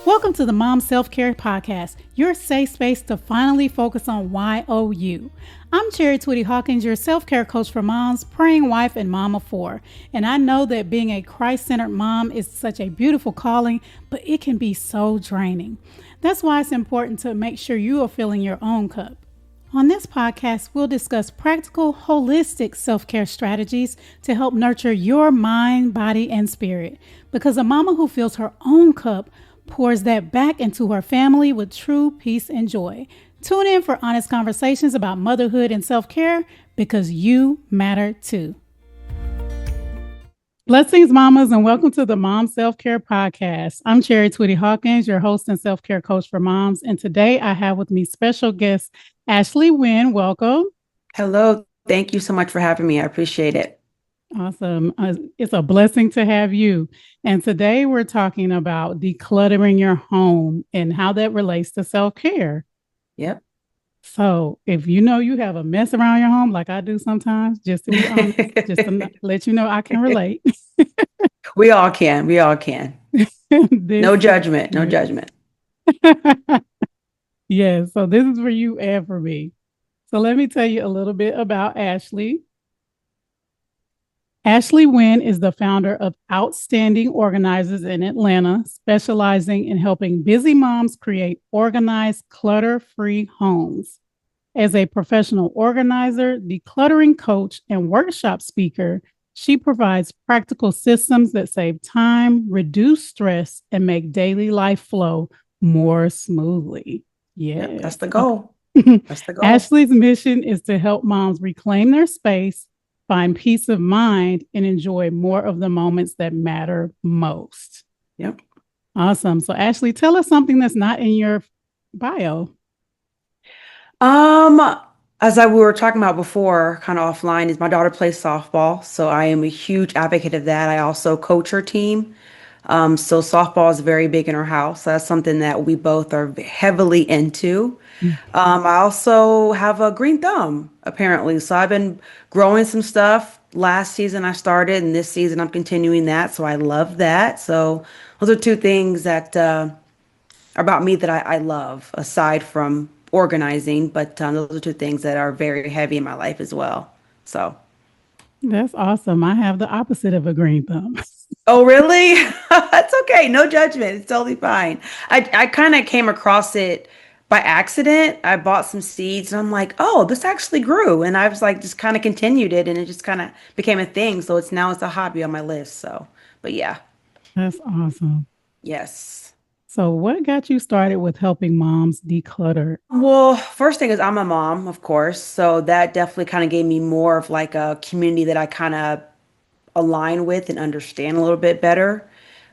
Welcome to the Mom Self-Care Podcast, your safe space to finally focus on YOU. I'm Chari Twitty-Hawkins, your self-care coach for moms, praying wife, and mom of four. And I know that being a Christ-centered mom is such a beautiful calling, but it can be so draining. That's why it's important to make sure you are filling your own cup. On this podcast, we'll discuss practical, holistic self-care strategies to help nurture your mind, body, and spirit. Because a mama who fills her own cup pours that back into her family with true peace and joy. Tune in for honest conversations about motherhood and self-care because you matter too. Blessings, mamas, and welcome to the Mom Self-Care Podcast. I'm Chari Twitty-Hawkins, your host and self-care coach for moms. And today I have with me special guest, Ashley Wynn. Welcome. Hello. Thank you so much for having me. I appreciate it. Awesome. It's a blessing to have you. And today we're talking about decluttering your home and how that relates to self-care. Yep. So if you know you have a mess around your home, like I do sometimes, just to be honest, just to let you know I can relate. We all can. We all can. No judgment. No judgment. Yes. So this is for you and for me. So let me tell you a little bit about Ashley. Ashley Wynn is the founder of Outstanding Organizers in Atlanta, specializing in helping busy moms create organized, clutter-free homes. As a professional organizer, decluttering coach, and workshop speaker, she provides practical systems that save time, reduce stress, and make daily life flow more smoothly. Yeah, that's the goal. That's the goal. Ashley's mission is to help moms reclaim their space, find peace of mind, and enjoy more of the moments that matter most. Yep. Awesome. So Ashley, tell us something that's not in your bio. As we were talking about before, kind of offline, is my daughter plays softball. So I am a huge advocate of that. I also coach her team. So softball is very big in our house. That's something that we both are heavily into. I also have a green thumb, apparently. So I've been growing some stuff. Last season I started, and this season I'm continuing that. So I love that. So those are two things that are about me that I love, aside from organizing. But those are two things that are very heavy in my life as well. So. That's awesome. I have the opposite of a green thumb. Oh, really? That's okay. No judgment. It's totally fine. I kind of came across it by accident. I bought some seeds and I'm like, oh, this actually grew. And I was like, just kind of continued it and it just kind of became a thing. So it's a hobby on my list. So, but yeah. That's awesome. Yes. So what got you started with helping moms declutter? Well, first thing is I'm a mom, of course. So that definitely kind of gave me more of like a community that I kind of align with and understand a little bit better.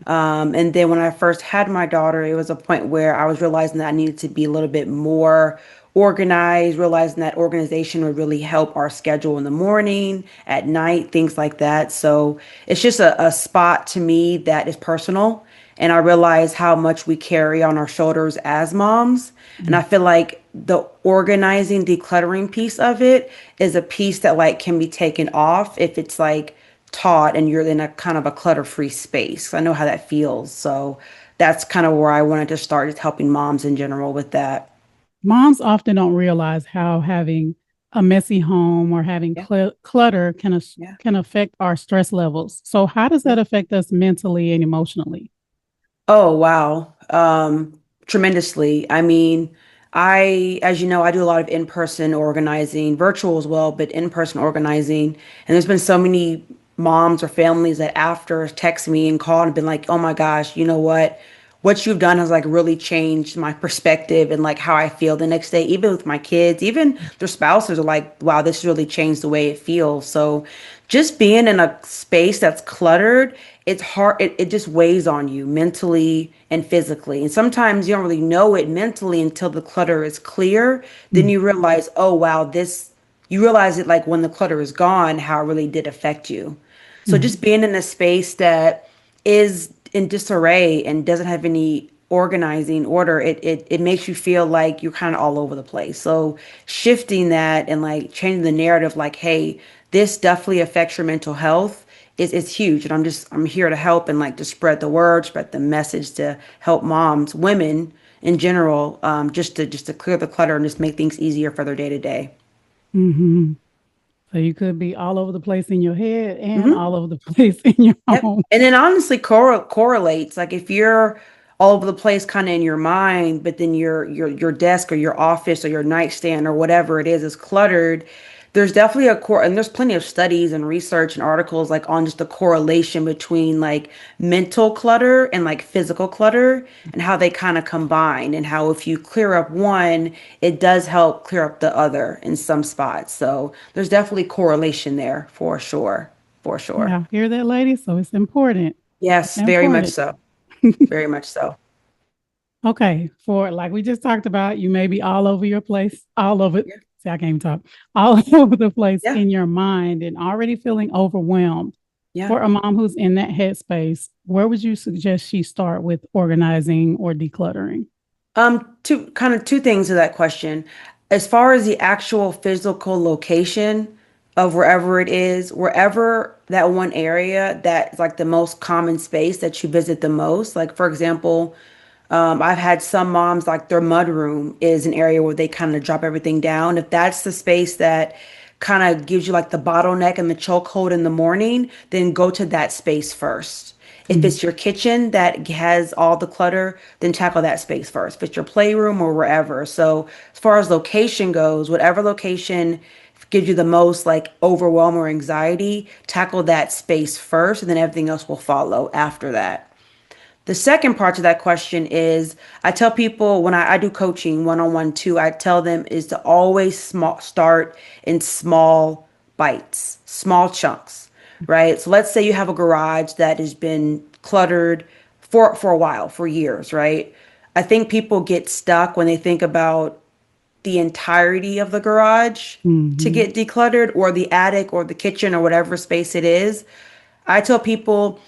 And then when I first had my daughter, it was a point where I was realizing that I needed to be a little bit more organized, realizing that organization would really help our schedule in the morning, at night, things like that. So it's just a spot to me that is personal. And I realize how much we carry on our shoulders as moms. And I feel like the organizing, decluttering piece of it is a piece that like can be taken off if it's like taught and you're in a kind of a clutter-free space. I know how that feels. So that's kind of where I wanted to start, just helping moms in general with that. Moms often don't realize how having a messy home or having Yeah. clutter Yeah. can affect our stress levels. So how does that affect us mentally and emotionally? Oh, wow. Tremendously. I mean, as you know, I do a lot of in-person organizing, virtual as well, but in-person organizing. And there's been so many moms or families that after text me and called and been like, oh my gosh, you know what? What you've done has like really changed my perspective and like how I feel the next day, even with my kids, even their spouses are like, wow, this really changed the way it feels. So just being in a space that's cluttered, it's hard. It just weighs on you mentally and physically. And sometimes you don't really know it mentally until the clutter is clear. Then Mm. you realize, oh, wow, you realize it like when the clutter is gone, how it really did affect you. So Mhm. just being in a space that is in disarray and doesn't have any organizing order, it makes you feel like you're kind of all over the place. So shifting that and like changing the narrative, like, hey, this definitely affects your mental health is huge. And I'm here to help and like to spread the word, spread the message to help moms, women in general, just to clear the clutter and just make things easier for their day to day. Hmm. So you could be all over the place in your head and Mm-hmm. all over the place in your Yep. home. And then honestly correlates. Like if you're all over the place kind of in your mind, but then your desk or your office or your nightstand or whatever it is cluttered, there's definitely a core and there's plenty of studies and research and articles like on just the correlation between like mental clutter and like physical clutter and how they kind of combine and how if you clear up one, it does help clear up the other in some spots. So there's definitely correlation there for sure. For sure. Yeah, hear that, lady? So it's important. It's Yes, very much important. so. Very much so. Okay, for like we just talked about, you may be all over your place, all over. Yeah. See, I can't even talk. All over the place Yeah. in your mind and already feeling overwhelmed. Yeah. For a mom who's in that headspace, where would you suggest she start with organizing or decluttering? Two things to that question. As far as the actual physical location of wherever it is, wherever that one area that's like the most common space that you visit the most. Like for example, I've had some moms like their mud room is an area where they kind of drop everything down. If that's the space that kind of gives you like the bottleneck and the chokehold in the morning, then go to that space first. If Mm, it's your kitchen that has all the clutter, then tackle that space first. If it's your playroom or wherever. So as far as location goes, whatever location gives you the most like overwhelm or anxiety, tackle that space first, and then everything else will follow after that. The second part to that question is I tell people when I do coaching one-on-one too, I tell them is to always start in small bites, small chunks, right? So let's say you have a garage that has been cluttered for a while, for years, right? I think people get stuck when they think about the entirety of the garage to mhm. get decluttered or the attic or the kitchen or whatever space it is. I tell people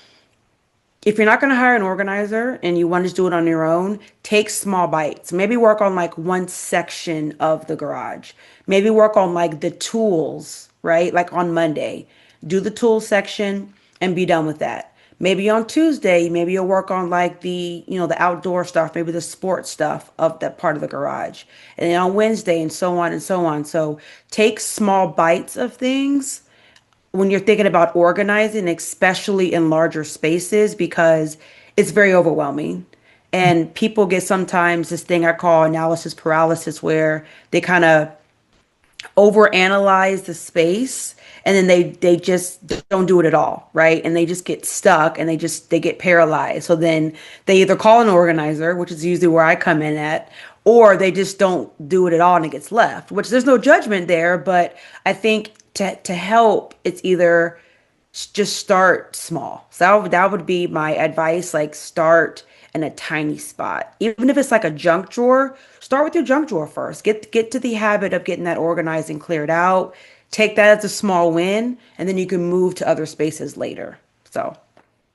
if you're not going to hire an organizer and you want to just do it on your own, take small bites. Maybe work on like one section of the garage. Maybe work on like the tools, right? Like on Monday, do the tools section and be done with that. Maybe on Tuesday, maybe you'll work on like the outdoor stuff, maybe the sports stuff of that part of the garage. And then on Wednesday and so on and so on. So take small bites of things when you're thinking about organizing, especially in larger spaces, because it's very overwhelming. And people get sometimes this thing I call analysis paralysis, where they kind of overanalyze the space and then they just don't do it at all, right? And they just get stuck and they get paralyzed. So then they either call an organizer, which is usually where I come in at, or they just don't do it at all and it gets left, which there's no judgment there, but I think to help it's either just start small. So that would be my advice. Like start in a tiny spot. Even if it's like a junk drawer, start with your junk drawer first. Get to the habit of getting that organized and cleared out. Take that as a small win, and then you can move to other spaces later. So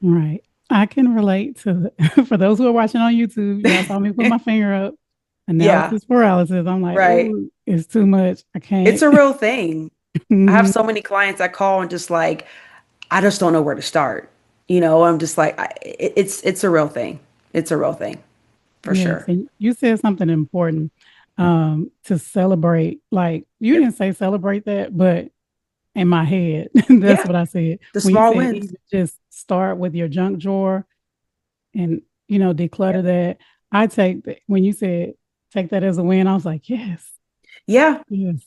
Right. I can relate to for those who are watching on YouTube, y'all saw me put my finger up. yeah, Analysis paralysis. I'm like, right. oh, it's too much. I It's can't. a real thing. I have Mhm. so many clients I call and just like I just don't know where to start. I'm just like it's a real thing. It's a real thing for Yes. sure. And you said something important to celebrate. Like, you Yep. didn't say celebrate that, but in my head, that's Yeah. what I said. The When you small said wins. even just start with your junk drawer and, declutter Yep. that, I take that. When you said take that as a win, I was like, yes, Yeah, yes.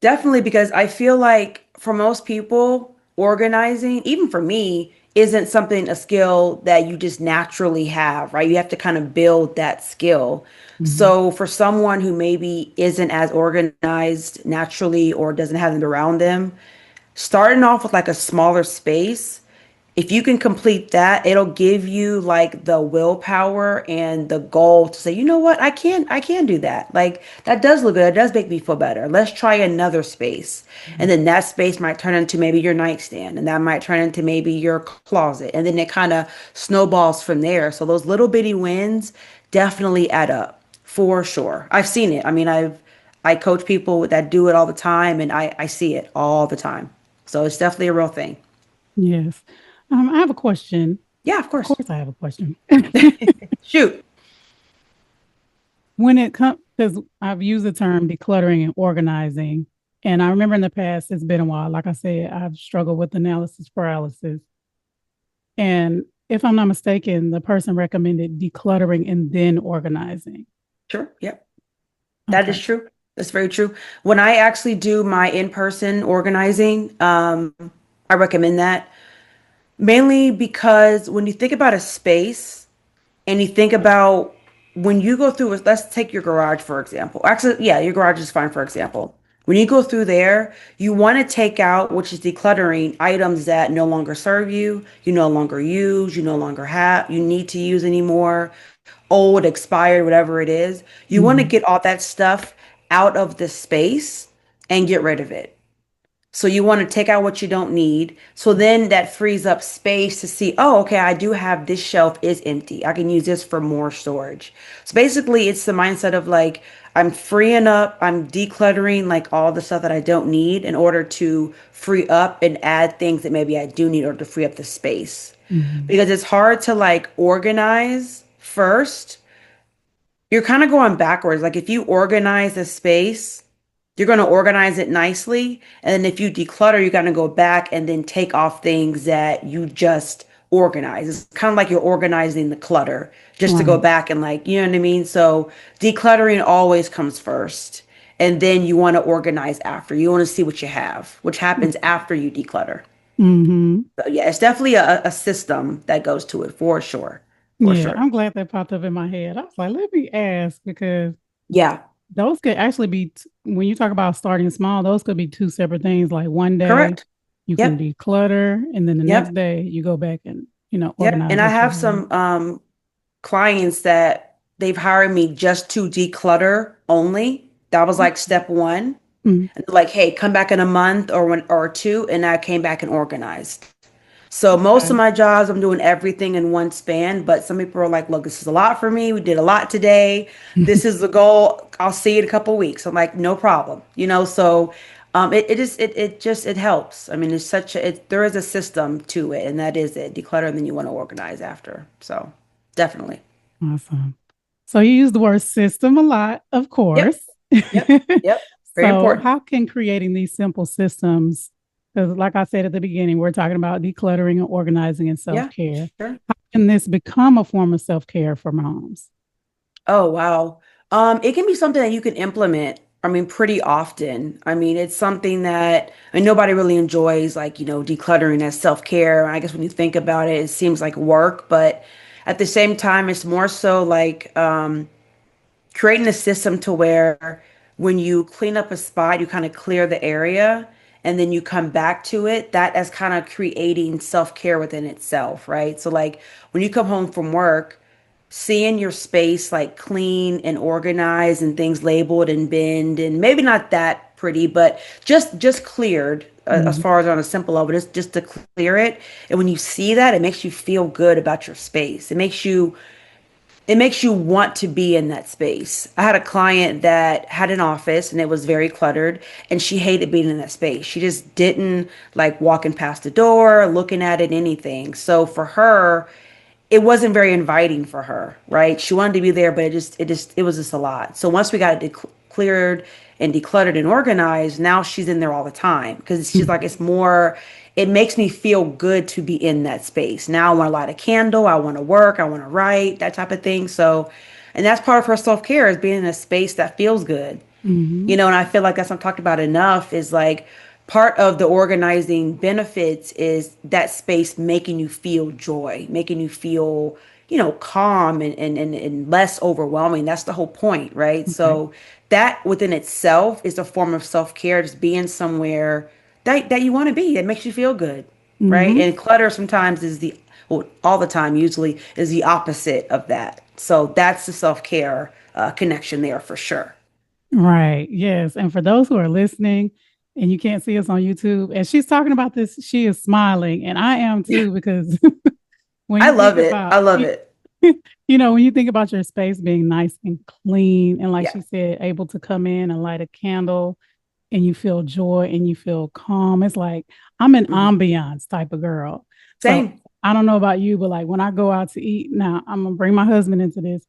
definitely. Because I feel like for most people, organizing, even for me, isn't something, a skill that you just naturally have, right? You have to kind of build that skill. Mhm. So for someone who maybe isn't as organized naturally or doesn't have them around them, starting off with like a smaller space, if you can complete that, it'll give you like the willpower and the goal to say, you know what, I can do that. Like that does look good. It does make me feel better. Let's try another space. And then that space might turn into maybe your nightstand, and that might turn into maybe your closet. And then it kind of snowballs from there. So those little bitty wins definitely add up for sure. I've seen it. I mean, I coach people that do it all the time and I see it all the time. So it's definitely a real thing. Yes. I have a question. Yeah, of Of course. course, I have a question. Shoot. When it comes, because I've used the term decluttering and organizing, and I remember in the past, it's been a while. Like I said, I've struggled with analysis paralysis. And if I'm not mistaken, the person recommended decluttering and then organizing. Sure. Yep. That is Okay. true. That's very true. When I actually do my in-person organizing, I recommend that mainly because when you think about a space and you think about when you go through, let's take your garage, for example. Actually, yeah, your garage is fine, for example. When you go through there, you want to take out, which is decluttering, items that no longer serve you, you no longer use, you no longer have, you need to use anymore, old, expired, whatever it is. You want to Mhm. get all that stuff out of the space and get rid of it. So you want to take out what you don't need. So then that frees up space to see, oh, okay, I do have this shelf is empty. I can use this for more storage. So basically, it's the mindset of like, I'm freeing up, I'm decluttering like all the stuff that I don't need in order to free up and add things that maybe I do need or to free up the space. Mhm. Because it's hard to like organize first, you're kind of going backwards. Like if you organize a space, you're going to organize it nicely. And then if you declutter, you're going to go back and then take off things that you just organize. It's kind of like you're organizing the clutter just to go Right. back and like, you know what I mean? So decluttering always comes first. And then you want to organize after. You want to see what you have, which happens after you declutter. Hmm. So yeah, it's definitely a system that goes to it for sure. For Yeah, sure. I'm glad that popped up in my head. I was like, let me ask because Yeah, those could actually be, when you talk about starting small, those could be two separate things. Like one day correct. you can Yep. declutter, and then the next Yep. day you go back and, Yep. organize And I what you have have. some clients that they've hired me just to declutter only. That was like step one. Mm. And like, hey, come back in a month or one or two, and I came back and organized. So most of Okay. my jobs, I'm doing everything in one span, but some people are like, look, this is a lot for me. We did a lot today. This is the goal. I'll see you in a couple weeks. I'm like, no problem. So it helps. I mean, it's such a there is a system to it, and that is it. Declutter and then you want to organize after. So definitely. Awesome. So you use the word system a lot, of Yep. course. Yep. Yep. Very So important. how can creating these simple systems, because like I said at the beginning, we're talking about decluttering and organizing and Yeah, self-care. sure. How can this become a form of self-care for moms? Oh, wow. It can be something that you can implement, I mean, pretty often. I mean, it's something that nobody really enjoys, like, decluttering as self-care. I guess when you think about it, it seems like work, but at the same time, it's more so like creating a system to where when you clean up a spot, you kind of clear the area and then you come back to it. That is kind of creating self-care within itself, right? So like when you come home from work, seeing your space like clean and organized and things labeled and binned and maybe not that pretty, but just cleared as Mhm. far as on a simple level, just to clear it. And when you see that, it makes you feel good about your space. It makes you want to be in that space. I had a client that had an office and it was very cluttered and she hated being in that space. She just didn't like walking past the door, looking at it, anything. So for her, it wasn't very inviting for her, right? She wanted to be there, but it was just a lot. So once we got it cleared and decluttered and organized, now she's in there all the time because she's like, it's more, it makes me feel good to be in that space. Now I want to light a candle, I want to work, I want to write, that type of thing. So, and that's part of her self-care is being in a space that feels good. Mhm. And I feel like that's not talked about enough is like part of the organizing benefits is that space making you feel joy, making you feel, calm and less overwhelming. That's the whole point, right? Right. So that within itself is a form of self-care, just being somewhere that you want to be, that makes you feel good, right? Mhm. And clutter sometimes is well, all the time usually is the opposite of that. So that's the self-care connection there for sure. Right. Yes. And for those who are listening and you can't see us on YouTube, as she's talking about this, she is smiling, and I am too, because when I you think love it. I about, love it. when you think about your space being nice and clean, and like Yeah. she said, able to come in and light a candle, and you feel joy and you feel calm. It's like I'm an Mhm. ambiance type of girl. So Same. I don't know about you, but like when I go out to eat, now I'm gonna bring my husband into this.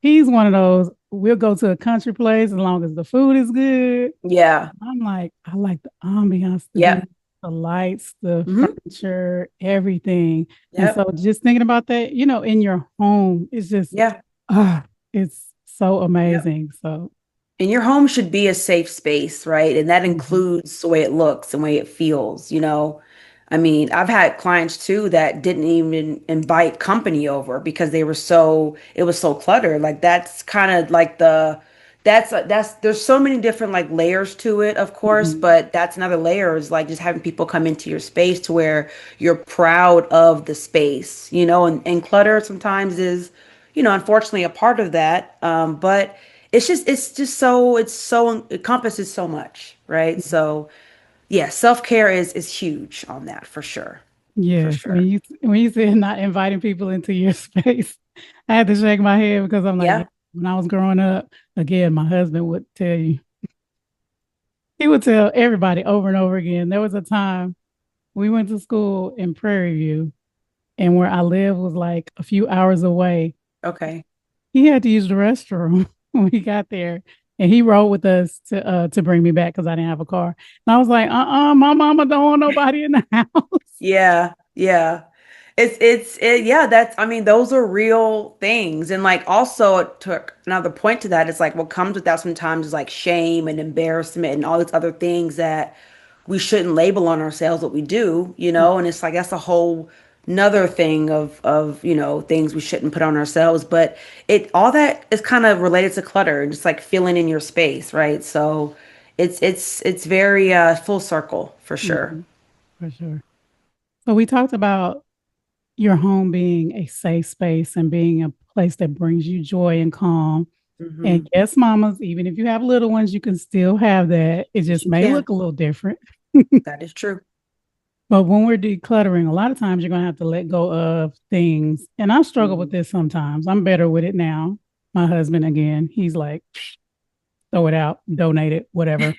He's one of those, we'll go to a country place as long as the food is good. Yeah. I'm like, I like the ambiance, the Yep. music, the lights, the Hmm. furniture, everything. And so Yep. just thinking about that, in your home, it's just, Yeah. ah, it's so Yep. amazing. So, And your home should be a safe space, right? And that mhm, includes the way it looks and the way it feels, you know? I mean, I've had clients too that didn't even invite company over because it was so cluttered. Like that's kind of like there's so many different like layers to it, of course, mhm, but that's another layer is like just having people come into your space to where you're proud of the space, you know, and clutter sometimes is, you know, unfortunately a part of that. But it's so it encompasses so much, right? So yeah, self-care is huge on that for sure. For yes, sure. when you said not inviting people into your space, I had to shake my head because I'm like, yeah, Yeah. when I was growing up, again, my husband would tell you, he would tell everybody over and over again. There was a time we went to school in Prairie View, and where I lived was like a few hours away. Okay. He had to use the restroom when we got there, and he rode with us to bring me back because I didn't have a car. And I was like, my mama don't want nobody in the house. Yeah. Yeah. Yeah, that's, I mean, those are real things. And like also to another point to that, it's like what comes with that sometimes is like shame and embarrassment and all these other things that we shouldn't label on ourselves what we do, you know, and it's like that's a whole another thing of, you know, things we shouldn't put on ourselves. But it all that is kind of related to clutter and just like feeling in your space, right? So it's very full circle for sure. Mhm, for sure. So we talked about your home being a safe space and being a place that brings you joy and calm. Hmm. And yes, mamas, even if you have little ones, you can still have that. It Yes, just you may can. look a little different. That is true. But when we're decluttering, a lot of times you're going to have to let go of things. And I struggle with Mhm. this sometimes. I'm better with it now. My husband, again, he's like, throw it out, donate it, whatever.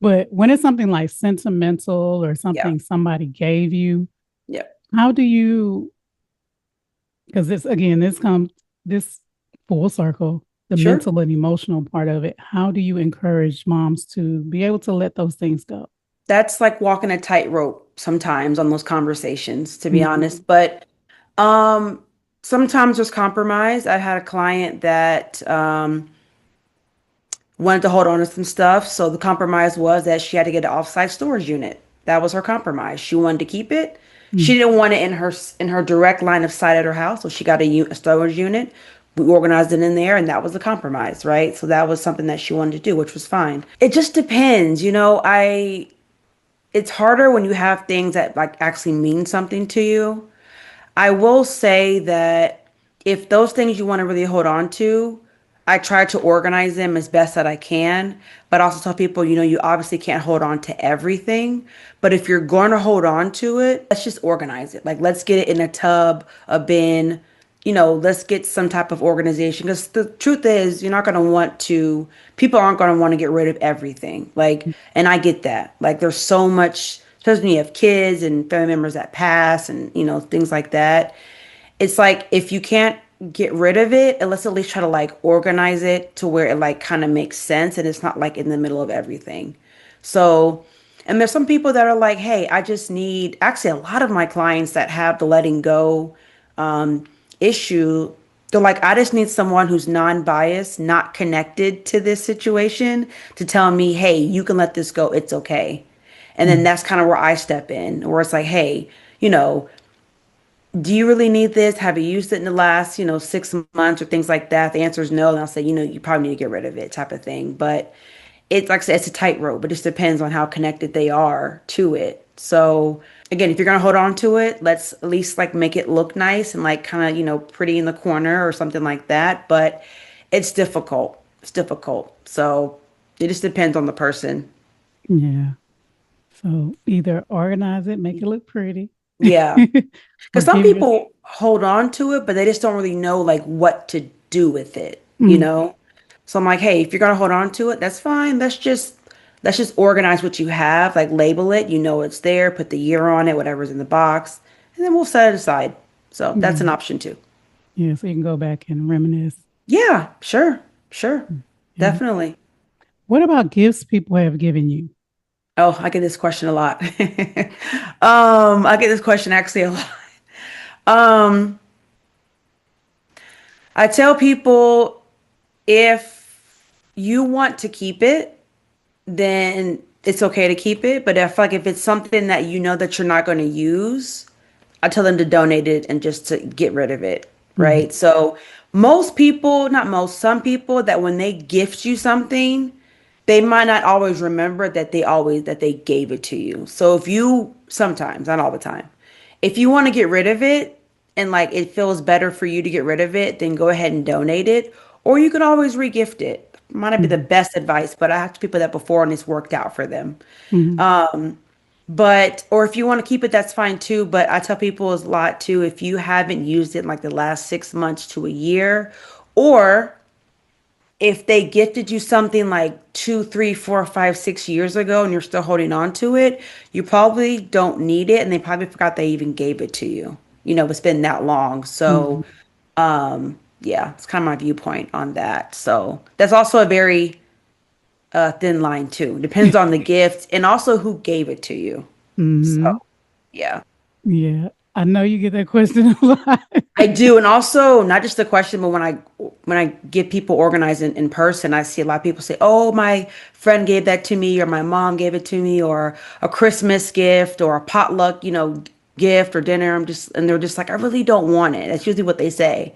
But when it's something like sentimental or Yeah. something somebody gave you, Yeah. how do you, because this, again, this full circle, the Sure. mental and emotional part of it, how do you encourage moms to be able to let those things go? That's like walking a tightrope sometimes on those conversations, to be Mhm. honest. But um sometimes there's compromise. I had a client that wanted to hold on to some stuff. So the compromise was that she had to get an offsite storage unit. That was her compromise. She wanted to keep it. She Mm. didn't want it in her direct line of sight at her house, so she got a storage unit. We organized it in there, and that was the compromise, right? So that was something that she wanted to do, which was fine. It just depends, you know. I It's harder when you have things that like actually mean something to you. I will say that if those things you want to really hold on to, I try to organize them as best that I can, but also tell people, you know, you obviously can't hold on to everything. But if you're going to hold on to it, let's just organize it. Like, let's get it in a tub, a bin, you know, let's get some type of organization. Because the truth is, you're not going to want to, people aren't going to want to get rid of everything. Like, and I get that. Like, there's so much, especially when you have kids and family members that pass and, you know, things like that. It's like if you can't get rid of it, let's at least try to like organize it to where it like kind of makes sense and it's not like in the middle of everything. So, and there's some people that are like, hey, I just need, actually, a lot of my clients that have the letting go um, issue, they're like, I just need someone who's non-biased, not connected to this situation to tell me, hey, you can let this go. It's okay. And then Mm. that's kind of where I step in, where it's like, hey, you know, do you really need this? Have you used it in the last, you know, 6 months or things like that? The answer is no. And I'll say, you know, you probably need to get rid of it type of thing. But it's like I said, it's a tightrope. It just depends on how connected they are to it. So again, if you're gonna hold on to it, let's at least like make it look nice and like kind of, you know, pretty in the corner or something like that. But it's difficult. It's difficult. So it just depends on the person. Yeah. So either organize it, make it look pretty, Yeah. or Because some give your people hold on to it, but they just don't really know like what to do with it, you mm, know? So I'm like, hey, if you're gonna hold on to it, that's fine. Let's just organize what you have, like label it, you know it's there, put the year on it, whatever's in the box, and then we'll set it aside. So that's an Yeah. option too. Yeah. So you can go back and reminisce. Yeah, sure, sure. Yeah. Definitely. What about gifts people have given you? Oh, I get this question a lot. I get this question actually a lot. Um, I tell people if you want to keep it, then it's okay to keep it. But if like if it's something that you know that you're not going to use, I tell them to donate it and just to get rid of it, Mhm. right? So most people, not most, some people that when they gift you something, they might not always remember that they gave it to you. So if you sometimes, not all the time, if you want to get rid of it and like it feels better for you to get rid of it, then go ahead and donate it. Or you can always regift it. Might not be the Mhm. best advice, but I have people that before and it's worked out for them. Mhm. But, or if you want to keep it, that's fine too. But I tell people a lot too, if you haven't used it in like the last 6 months to a year, or if they gifted you something like 2, 3, 4, 5, 6 years ago and you're still holding on to it, you probably don't need it. And they probably forgot they even gave it to you. It's been that long. So, Mhm. yeah, it's kind of my viewpoint on that. So that's also a very thin line too. Depends on the gift and also who gave it to you. So, Mhm. yeah. Yeah. I know you get that question a lot. I do, and also not just the question, but when I get people organized in person, I see a lot of people say, "Oh, my friend gave that to me, or my mom gave it to me, or a Christmas gift, or a potluck, gift or dinner." And they're just like, "I really don't want it." That's usually what they say.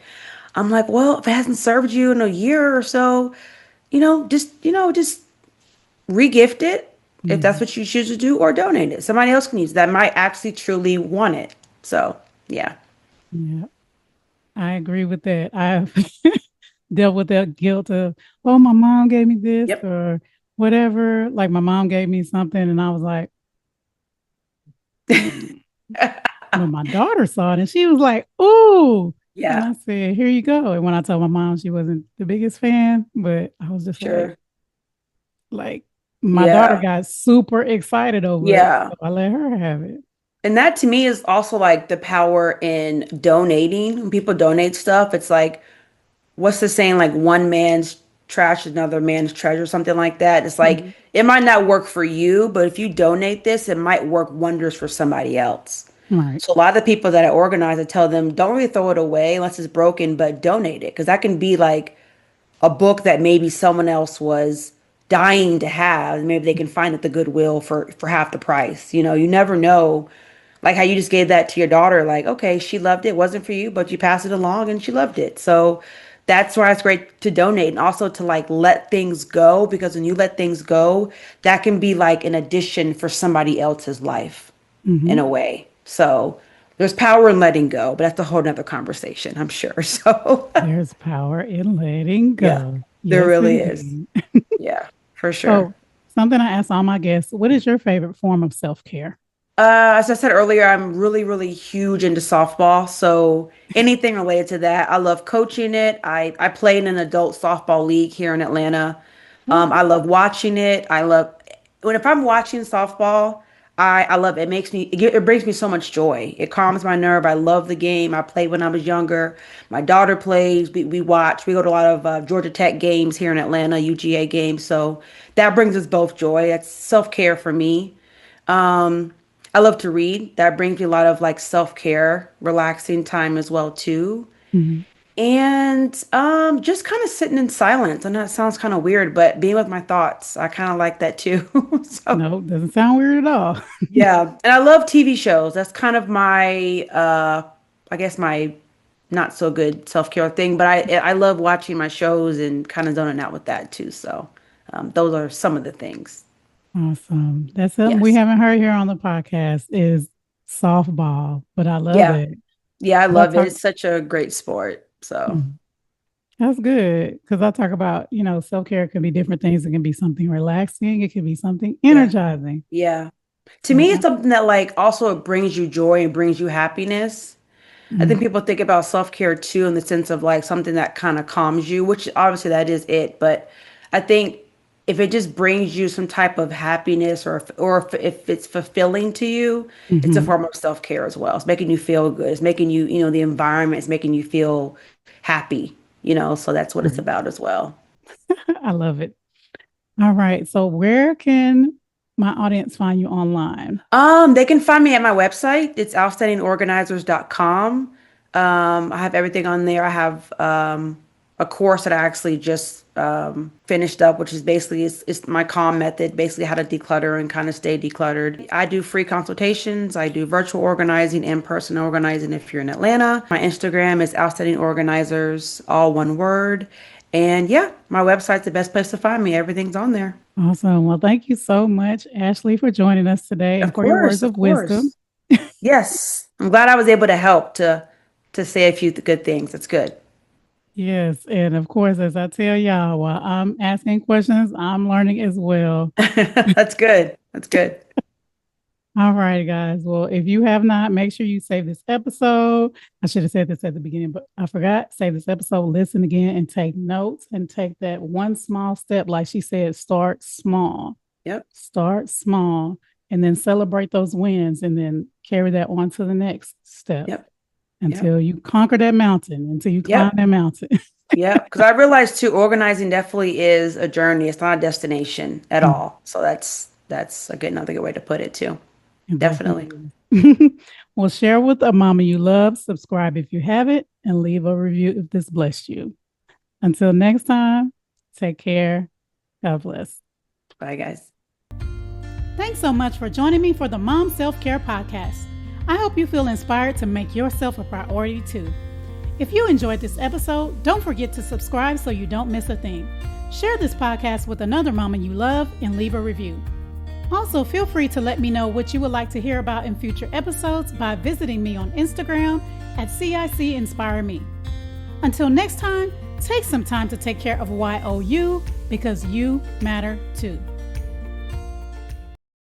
I'm like, "Well, if it hasn't served you in a year or so, just regift it if that's Mhm. what you choose to do, or donate it. Somebody else can use it that might actually truly want it." So, yeah. Yeah. I agree with that. I've dealt with that guilt of, oh, my mom gave me this Yep. or whatever. Like my mom gave me something and I was like, mm. But my daughter saw it and she was like, ooh. And Yeah. I said, here you go. And when I told my mom, she wasn't the biggest fan, but I was just Sure. like my daughter Yeah. got super excited over it. Yeah. So I let her have it. And that to me is also like the power in donating. When people donate stuff, it's like, what's the saying? Like one man's trash is another man's treasure, something like that. It's like, Mhm. it might not work for you, but if you donate this, it might work wonders for somebody else. Right. So a lot of the people that I organize, I tell them, don't really throw it away unless it's broken, but donate it. Because that can be like a book that maybe someone else was dying to have. Maybe they can find at the Goodwill for half the price. You never know. Like how you just gave that to your daughter, like, okay, she loved it, wasn't for you, but you passed it along and she loved it. So that's why it's great to donate and also to like let things go because when you let things go, that can be like an addition for somebody else's life in Mm-hmm. a way. So there's power in letting go, but that's a whole nother conversation, I'm sure. So There's power in letting yeah, go. there Yes, really is. indeed. Yeah, for sure. So, something I ask all my guests, what is your favorite form of self care? As I said earlier, I'm really, really huge into softball. So anything related to that, I love coaching it. I play in an adult softball league here in Atlanta. Oh, I love watching it. I love when if I'm watching softball, I love it. It brings me so much joy. It calms my nerve. I love the game. I played when I was younger. My daughter plays. We watch. We go to a lot of Georgia Tech games here in Atlanta, UGA games. So that brings us both joy. That's self care for me. Um, I love to read. That brings me a lot of like self-care, relaxing time as well too. mhm. And just kind of sitting in silence. I know it sounds kind of weird, but being with my thoughts, I kind of like that too. So, No, doesn't sound weird at all. yeah. And I love TV shows. That's kind of my I guess my not so good self-care thing, but I love watching my shows and kind of zoning out with that too. So, those are some of the things. Awesome. That's something we Yes. haven't heard here on the podcast is softball, but I love Yeah. it. Yeah, I 'Cause I love it. talk, It's such a great sport. So, mm, that's good because I talk about, self care can be different things. It can be something relaxing, it can be something yeah. energizing. Yeah. To So, me, it's something that like also brings you joy and brings you happiness. I think people think about self-care too in the sense of like something that kind of calms you, which obviously that is it. But I think if it just brings you some type of happiness or if it's fulfilling to you, it's a Mm-hmm. form of self-care as well. It's making you feel good. It's making you, the environment is making you feel happy, so that's what it's Right. about as well. I love it. All right. So where can my audience find you online? They can find me at my website. It's outstandingorganizers.com. I have everything on there. I have a course that I actually just finished up, which is basically it's my calm method, basically how to declutter and kind of stay decluttered. I do free consultations. I do virtual organizing, in-person organizing if you're in Atlanta. My Instagram is outstanding organizers, all one word. And yeah, my website's the best place to find me. Everything's on there. Awesome. Well, thank you so much, Ashley, for joining us today and Of for your words course, of of wisdom. course. Yes, I'm glad I was able to help to say a few good things. That's good. Yes. And of course, as I tell y'all, while I'm asking questions, I'm learning as well. That's good. That's good. All right, guys. Well, if you have not, make sure you save this episode. I should have said this at the beginning, but I forgot. Save this episode, listen again, and take notes and take that one small step. Like she said, start small. Yep. Start small and then celebrate those wins and then carry that on to the next step Yep. Yep. until you conquer that mountain, until you climb Yep. that mountain. Yep. Because I realized too, organizing definitely is a journey. It's not a destination at all. So that's a good another good way to put it too. It Definitely. definitely is. Well, share with a mama you love, subscribe if you haven't, and leave a review if this blessed you. Until next time, take care. God bless. Bye, guys. Thanks so much for joining me for the Mom Self Care Podcast. I hope you feel inspired to make yourself a priority too. If you enjoyed this episode, don't forget to subscribe so you don't miss a thing. Share this podcast with another mama you love and leave a review. Also, feel free to let me know what you would like to hear about in future episodes by visiting me on Instagram at CIC Inspire Me. Until next time, take some time to take care of YOU because you matter too.